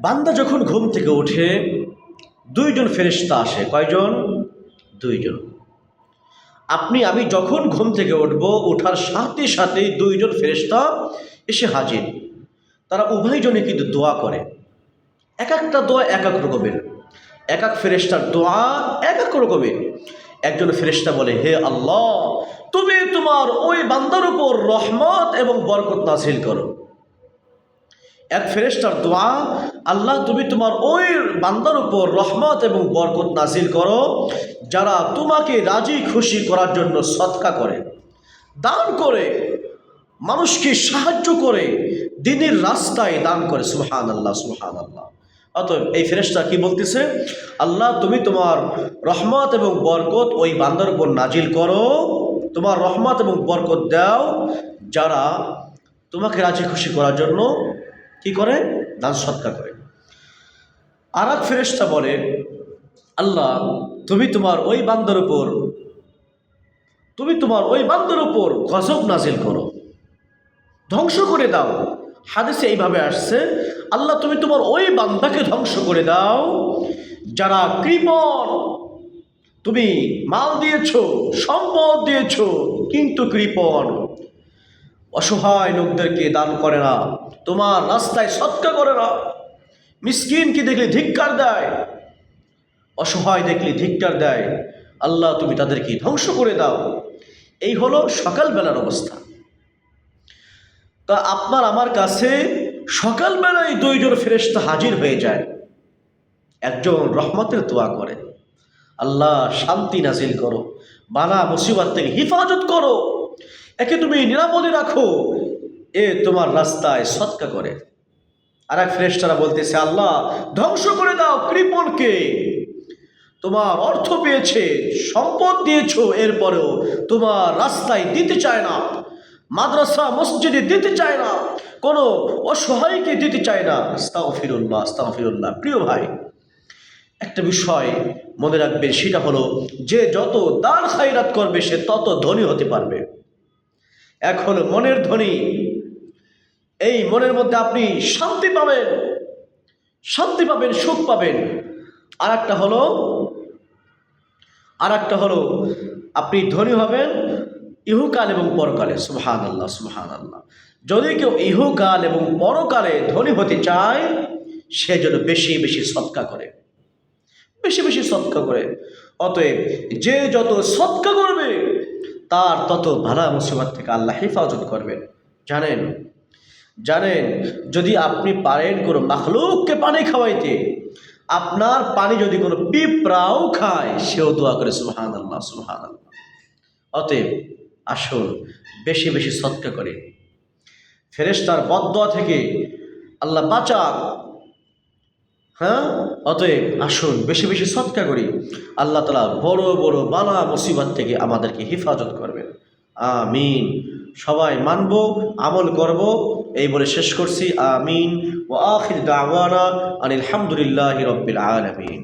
বান্দা যখন ঘুম থেকে ওঠে দুইজন ফেরেশতা আসে। কয়জন? দুইজন। আমি যখন ঘুম থেকে উঠব, ওঠার সাথে সাথেই দুইজন ফেরেশতা এসে হাজির। তারা উভয়জনে কিন্তু দোয়া করে। এক একটা দোয়া এক এক রকমের, এক এক ফেরেশতার দোয়া এক এক রকমের। একজন ফেরেশতা বলে, হে আল্লাহ, তুমি তোমার ওই বান্দার উপর রহমত এবং বরকত নাযিল করো। এক ফেরেশতার দোয়া, আল্লাহ তুমি তোমার ওই বান্দার উপর রহমত এবং বরকত নাযিল করো যারা তোমাকে রাজি খুশি করার জন্য সদকা করে, দান করে, মানুষকে সাহায্য করে, দ্বীনের রাস্তায় দান করে। সুবহানাল্লাহ, সুবহানাল্লাহ। অতএব এই ফেরেশতা কি বলতেছে? আল্লাহ তুমি তোমার রহমত এবং বরকত ওই বান্দার উপর নাজিল করো, তোমার রহমত এবং বরকত দাও যারা তোমাকে রাজি খুশি করার জন্য কি করে? দান সদকা করে। আর এক ফেরেশতা বলে, আল্লাহ তুমি তোমার ওই বান্দার উপর গজব নাজিল করো, ধ্বংস করে দাও। হাদিসে এইভাবে আসছে, আল্লাহ তুমি তোমার ওই বান্দাকে ধ্বংস করে দাও যারা কৃপণ। তুমি মাল দিয়েছো, সম্পদ দিয়েছো, কিন্তু কৃপণ, অসহায় লোকদেরকে দান করে না, তোমার রাস্তায় সদকা করে না, মিসকিনকে দেখলে ধিক্কার দেয়, অসহায় দেখলে ধিক্কার দেয়। আল্লাহ তুমি তাদেরকে ধ্বংস করে দাও। এই হলো সকালবেলার অবস্থা। তা আপনার আমার কাছে সকালবেলায় দুইজন ফেরেশতা হাজির হয়ে যায়। একজন রহমতের দোয়া করে, আল্লাহ শান্তি নাজিল করো, বালা মুসিবত থেকে হেফাজত করো, একে তুমি নিরাপদে রাখো, এ তোমার রাস্তায় সদকা করে। আর এক ফেরেশতারা বলতেছে, আল্লাহ ধ্বংস করে দাও কৃপণকে, তোমার অর্থ পেয়েছে, সম্পদ দিয়েছো, এরপরেও তোমার রাস্তায় দিতে চায় না, মাদ্রাসা মসজিদে দিতে চায় না, কোনো অসহায়কে দিতে চায় না। আস্তাগফিরুল্লাহ, আস্তাগফিরুল্লাহ। প্রিয় ভাই, একটা বিষয় মনে রাখবেন, সেটা হলো যে যত দান খায়রাত করবে সে তত ধনী হতে পারবে। এক হলো মনের ধনী, এই মনের মধ্যে আপনি শান্তি পাবেন, সুখ পাবেন। আর একটা হলো আপনি ধনী হবেন ইহকাল এবং পরকালে। সুবহানাল্লাহ, সুবহানাল্লাহ। যদি কেউ ইহকাল এবং পরকালে ধনী হতে চায়, সে যেন বেশি বেশি সদকা করে, বেশি বেশি সদকা করে। অতএব যে যত সদকা করবে তার তত ভালা মুসিবত থেকে আল্লাহ হেফাজত করবেন। জানেন যদি আপনি পারেন কোনো মাখলুককে পানি খাওয়াইতে, আপনার পানি যদি কোনো পিঁপড়াও খায়, সেও দোয়া করে সুবহানাল্লাহ, সুবহানাল্লাহ। অতএব আসুন বেশি বেশি সদকা করে, ফেরেশতার বদদোয়া থেকে আল্লাহ বাঁচাক। অতএব আসুন বেশি বেশি সদকা করি, আল্লাহ তাআলা বড় বড় বালা মুসিবত থেকে আমাদেরকে হেফাজত করবেন। আমিন। সবাই মানব, আমল করব, এই বলে শেষ করছি। আমিন। ওয়া আখির দাওয়ানা আনিল হামদুলিল্লাহি রাব্বিল আলামিন।